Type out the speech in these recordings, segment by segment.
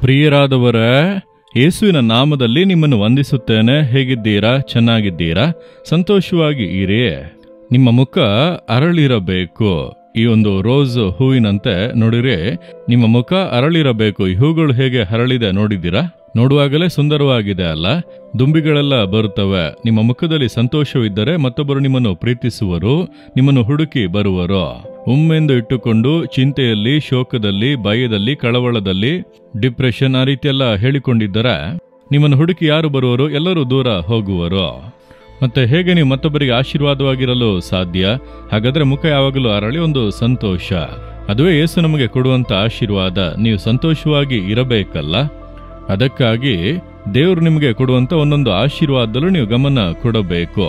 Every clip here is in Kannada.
ಪ್ರಿಯರಾದವರ, ಯೇಸುವಿನ ನಾಮದಲ್ಲಿ ನಿಮ್ಮನ್ನು ವಂದಿಸುತ್ತೇನೆ. ಹೇಗಿದ್ದೀರಾ? ಚೆನ್ನಾಗಿದ್ದೀರಾ? ಸಂತೋಷವಾಗಿ ಇರಿ. ನಿಮ್ಮ ಮುಖ ಅರಳಿರಬೇಕು. ಈ ಒಂದು ರೋಸ್ ಹೂವಿನಂತೆ ನೋಡಿರಿ, ನಿಮ್ಮ ಮುಖ ಅರಳಿರಬೇಕು. ಈ ಹೂಗಳು ಹೇಗೆ ಅರಳಿದೆ ನೋಡಿದ್ದೀರಾ? ನೋಡುವಾಗಲೇ ಸುಂದರವಾಗಿದೆ ಅಲ್ಲ? ದುಂಬಿಗಳೆಲ್ಲ ಬರುತ್ತವೆ. ನಿಮ್ಮ ಮುಖದಲ್ಲಿ ಸಂತೋಷವಿದ್ದರೆ ಮತ್ತೊಬ್ಬರು ನಿಮ್ಮನ್ನು ಪ್ರೀತಿಸುವರು, ನಿಮ್ಮನ್ನು ಹುಡುಕಿ ಬರುವರು. ಒಮ್ಮೆಂದು ಇಟ್ಟುಕೊಂಡು ಚಿಂತೆಯಲ್ಲಿ, ಶೋಕದಲ್ಲಿ, ಭಯದಲ್ಲಿ, ಕಳವಳದಲ್ಲಿ, ಡಿಪ್ರೆಷನ್ ಆ ರೀತಿಯೆಲ್ಲ ಹೇಳಿಕೊಂಡಿದ್ದರೆ ನಿಮ್ಮನ್ನು ಹುಡುಕಿ ಯಾರು ಬರುವರು? ಎಲ್ಲರೂ ದೂರ ಹೋಗುವರು. ಮತ್ತೆ ಹೇಗೆ ನೀವು ಮತ್ತೊಬ್ಬರಿಗೆ ಆಶೀರ್ವಾದವಾಗಿರಲು ಸಾಧ್ಯ? ಹಾಗಾದ್ರೆ ಮುಖ ಯಾವಾಗಲೂ ಅರಳಿ ಒಂದು ಸಂತೋಷ, ಅದುವೇ ಯೇಸು ನಮಗೆ ಕೊಡುವಂತ ಆಶೀರ್ವಾದ. ನೀವು ಸಂತೋಷವಾಗಿ ಇರಬೇಕಲ್ಲ? ಅದಕ್ಕಾಗಿ ದೇವರು ನಿಮಗೆ ಕೊಡುವಂತ ಒಂದೊಂದು ಆಶೀರ್ವಾದದಲ್ಲೂ ನೀವು ಗಮನ ಕೊಡಬೇಕು.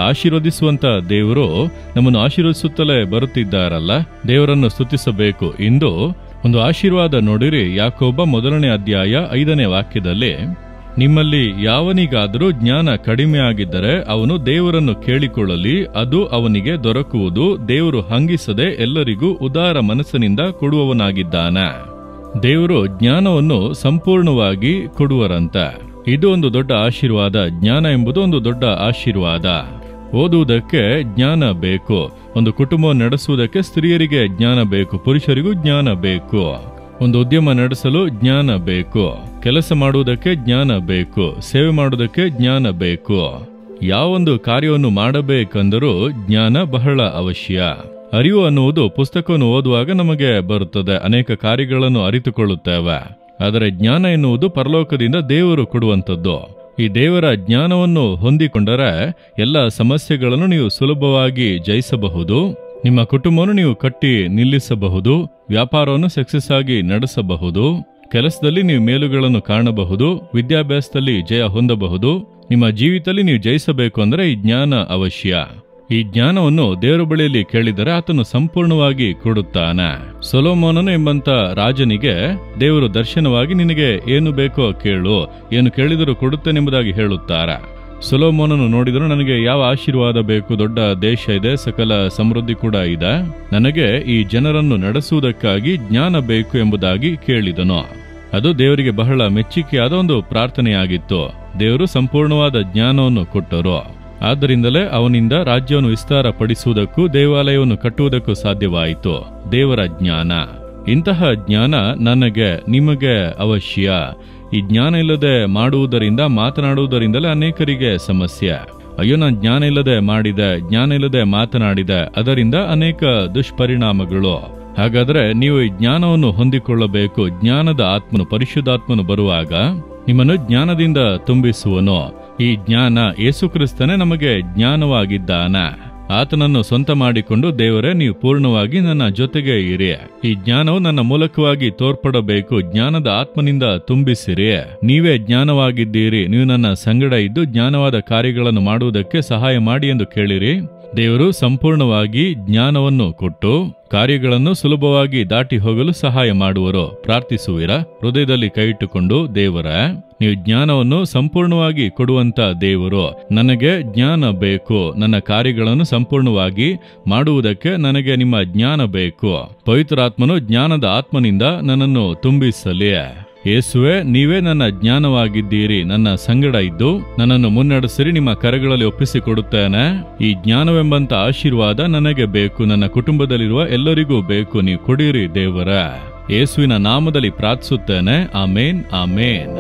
ಆಶೀರ್ವದಿಸುವಂತ ದೇವರು ನಮ್ಮನ್ನು ಆಶೀರ್ವದಿಸುತ್ತಲೇ ಬರುತ್ತಿದ್ದಾರಲ್ಲ, ದೇವರನ್ನು ಸ್ತುತಿಸಬೇಕು. ಇಂದು ಒಂದು ಆಶೀರ್ವಾದ ನೋಡಿರಿ. ಯಾಕೋಬ 1ನೇ ಅಧ್ಯಾಯ 5ನೇ ವಾಕ್ಯದಲ್ಲಿ, ನಿಮ್ಮಲ್ಲಿ ಯಾವನಿಗಾದರೂ ಜ್ಞಾನ ಕಡಿಮೆ ಆಗಿದ್ದರೆ ಅವನು ದೇವರನ್ನು ಕೇಳಿಕೊಳ್ಳಲಿ, ಅದು ಅವನಿಗೆ ದೊರಕುವುದು. ದೇವರು ಹಂಗಿಸದೆ ಎಲ್ಲರಿಗೂ ಉದಾರ ಮನಸ್ಸಿನಿಂದ ಕೊಡುವವನಾಗಿದ್ದಾನೆ. ದೇವರು ಜ್ಞಾನವನ್ನು ಸಂಪೂರ್ಣವಾಗಿ ಕೊಡುವರಂತ. ಇದು ಒಂದು ದೊಡ್ಡ ಆಶೀರ್ವಾದ. ಜ್ಞಾನ ಎಂಬುದು ಒಂದು ದೊಡ್ಡ ಆಶೀರ್ವಾದ. ಓದುವುದಕ್ಕೆ ಜ್ಞಾನ ಬೇಕು. ಒಂದು ಕುಟುಂಬ ನಡೆಸುವುದಕ್ಕೆ ಸ್ತ್ರೀಯರಿಗೆ ಜ್ಞಾನ ಬೇಕು, ಪುರುಷರಿಗೂ ಜ್ಞಾನ ಬೇಕು. ಒಂದು ಉದ್ಯಮ ನಡೆಸಲು ಜ್ಞಾನ ಬೇಕು, ಕೆಲಸ ಮಾಡುವುದಕ್ಕೆ ಜ್ಞಾನ ಬೇಕು, ಸೇವೆ ಮಾಡುವುದಕ್ಕೆ ಜ್ಞಾನ ಬೇಕು. ಯಾವೊಂದು ಕಾರ್ಯವನ್ನು ಮಾಡಬೇಕೆಂದರೂ ಜ್ಞಾನ ಬಹಳ ಅವಶ್ಯ. ಅರಿವು ಅನ್ನುವುದು ಪುಸ್ತಕವನ್ನು ಓದುವಾಗ ನಮಗೆ ಬರುತ್ತದೆ, ಅನೇಕ ಕಾರ್ಯಗಳನ್ನು ಅರಿತುಕೊಳ್ಳುತ್ತೇವೆ. ಆದರೆ ಜ್ಞಾನ ಎನ್ನುವುದು ಪರಲೋಕದಿಂದ ದೇವರು ಕೊಡುವಂಥದ್ದು. ಈ ದೇವರ ಜ್ಞಾನವನ್ನು ಹೊಂದಿಕೊಂಡರೆ ಎಲ್ಲ ಸಮಸ್ಯೆಗಳನ್ನು ನೀವು ಸುಲಭವಾಗಿ ಜಯಿಸಬಹುದು. ನಿಮ್ಮ ಕುಟುಂಬವನ್ನು ನೀವು ಕಟ್ಟಿ ನಿಲ್ಲಿಸಬಹುದು, ವ್ಯಾಪಾರವನ್ನು ಸಕ್ಸಸ್ ಆಗಿ ನಡೆಸಬಹುದು, ಕೆಲಸದಲ್ಲಿ ನೀವು ಮೇಲುಗಳನ್ನು ಕಾಣಬಹುದು, ವಿದ್ಯಾಭ್ಯಾಸದಲ್ಲಿ ಜಯ ಹೊಂದಬಹುದು. ನಿಮ್ಮ ಜೀವಿತದಲ್ಲಿ ನೀವು ಜಯಿಸಬೇಕು ಅಂದರೆ ಈ ಜ್ಞಾನ ಅವಶ್ಯ. ಈ ಜ್ಞಾನವನ್ನು ದೇವರ ಬಳಿಯಲ್ಲಿ ಕೇಳಿದರೆ ಆತನು ಸಂಪೂರ್ಣವಾಗಿ ಕೊಡುತ್ತಾನೆ. ಸೊಲೊಮೋನನು ಎಂಬಂತ ರಾಜನಿಗೆ ದೇವರು ದರ್ಶನವಾಗಿ ನಿನಗೆ ಏನು ಬೇಕೋ ಕೇಳು, ಏನು ಕೇಳಿದರೂ ಕೊಡುತ್ತೇನೆಂಬುದಾಗಿ ಹೇಳುತ್ತಾರೆ. ಸೊಲೊಮೋನನು ನೋಡಿದರೂ ನನಗೆ ಯಾವ ಆಶೀರ್ವಾದ ಬೇಕು? ದೊಡ್ಡ ದೇಶ ಇದೆ, ಸಕಲ ಸಮೃದ್ಧಿ ಕೂಡ ಇದೆ, ನನಗೆ ಈ ಜನರನ್ನು ನಡೆಸುವುದಕ್ಕಾಗಿ ಜ್ಞಾನ ಬೇಕು ಎಂಬುದಾಗಿ ಕೇಳಿದನು. ಅದು ದೇವರಿಗೆ ಬಹಳ ಮೆಚ್ಚುಗೆಯಾದ ಒಂದು ಪ್ರಾರ್ಥನೆಯಾಗಿತ್ತು. ದೇವರು ಸಂಪೂರ್ಣವಾದ ಜ್ಞಾನವನ್ನು ಕೊಟ್ಟರು. ಆದ್ದರಿಂದಲೇ ಅವನಿಂದ ರಾಜ್ಯವನ್ನು ವಿಸ್ತಾರಪಡಿಸುವುದಕ್ಕೂ ದೇವಾಲಯವನ್ನು ಕಟ್ಟುವುದಕ್ಕೂ ಸಾಧ್ಯವಾಯಿತು. ದೇವರ ಜ್ಞಾನ, ಇಂತಹ ಜ್ಞಾನ ನನಗೆ ನಿಮಗೆ ಅವಶ್ಯ. ಈ ಜ್ಞಾನ ಇಲ್ಲದೆ ಮಾಡುವುದರಿಂದ, ಮಾತನಾಡುವುದರಿಂದಲೇ ಅನೇಕರಿಗೆ ಸಮಸ್ಯೆ. ಅಯ್ಯೋ, ನಾನು ಜ್ಞಾನ ಇಲ್ಲದೆ ಮಾಡಿದೆ, ಜ್ಞಾನ ಇಲ್ಲದೆ ಮಾತನಾಡಿದೆ, ಅದರಿಂದ ಅನೇಕ ದುಷ್ಪರಿಣಾಮಗಳು. ಹಾಗಾದ್ರೆ ನೀವು ಈ ಜ್ಞಾನವನ್ನು ಹೊಂದಿಕೊಳ್ಳಬೇಕು. ಜ್ಞಾನದ ಆತ್ಮನು, ಪರಿಶುದ್ಧಾತ್ಮನು ಬರುವಾಗ ನಿಮ್ಮನ್ನು ಜ್ಞಾನದಿಂದ ತುಂಬಿಸುವನು. ಈ ಜ್ಞಾನ ಯೇಸುಕ್ರಿಸ್ತನೇ ನಮಗೆ ಜ್ಞಾನವಾಗಿದ್ದಾನೆ. ಆತನನ್ನು ಸ್ವಂತ ಮಾಡಿಕೊಂಡು, ದೇವರೇ ನೀವು ಪೂರ್ಣವಾಗಿ ನನ್ನ ಜೊತೆಗೆ ಇರಿ, ಈ ಜ್ಞಾನವು ನನ್ನ ಮೂಲಕವಾಗಿ ತೋರ್ಪಡಬೇಕು, ಜ್ಞಾನದ ಆತ್ಮನಿಂದ ತುಂಬಿಸಿರಿ. ನೀವೇ ಜ್ಞಾನವಾಗಿದ್ದೀರಿ, ನೀವು ನನ್ನ ಸಂಗಡ ಇದ್ದು ಜ್ಞಾನವಾದ ಕಾರ್ಯಗಳನ್ನು ಮಾಡುವುದಕ್ಕೆ ಸಹಾಯ ಮಾಡಿ ಎಂದು ಕೇಳಿರಿ. ದೇವರು ಸಂಪೂರ್ಣವಾಗಿ ಜ್ಞಾನವನ್ನು ಕೊಟ್ಟು ಕಾರ್ಯಗಳನ್ನು ಸುಲಭವಾಗಿ ದಾಟಿ ಹೋಗಲು ಸಹಾಯ ಮಾಡುವರು. ಪ್ರಾರ್ಥಿಸುವಿರಾ? ಹೃದಯದಲ್ಲಿ ಕೈಯಿಟ್ಟುಕೊಂಡು, ದೇವರ, ನೀವು ಜ್ಞಾನವನ್ನು ಸಂಪೂರ್ಣವಾಗಿ ಕೊಡುವಂತ ದೇವರು, ನನಗೆ ಜ್ಞಾನ ಬೇಕು, ನನ್ನ ಕಾರ್ಯಗಳನ್ನು ಸಂಪೂರ್ಣವಾಗಿ ಮಾಡುವುದಕ್ಕೆ ನನಗೆ ನಿಮ್ಮ ಜ್ಞಾನ ಬೇಕು. ಪವಿತ್ರಾತ್ಮನು ಜ್ಞಾನದ ಆತ್ಮನಿಂದ ನನ್ನನ್ನು ತುಂಬಿಸಲಿ. ಯೇಸುವೆ, ನೀವೇ ನನ್ನ ಜ್ಞಾನವಾಗಿದ್ದೀರಿ, ನನ್ನ ಸಂಗಡ ಇದ್ದು ನನ್ನನ್ನು ಮುನ್ನಡೆಸಿರಿ, ನಿಮ್ಮ ಕರಗಳಲ್ಲಿ ಒಪ್ಪಿಸಿಕೊಡುತ್ತೇನೆ. ಈ ಜ್ಞಾನವೆಂಬಂತ ಆಶೀರ್ವಾದ ನನಗೆ ಬೇಕು, ನನ್ನ ಕುಟುಂಬದಲ್ಲಿರುವ ಎಲ್ಲರಿಗೂ ಬೇಕು. ನೀವು ಕೊಡಿರಿ ದೇವರ. ಯೇಸುವಿನ ನಾಮದಲ್ಲಿ ಪ್ರಾರ್ಥಿಸುತ್ತೇನೆ. ಆಮೇನ್, ಆಮೇನ್.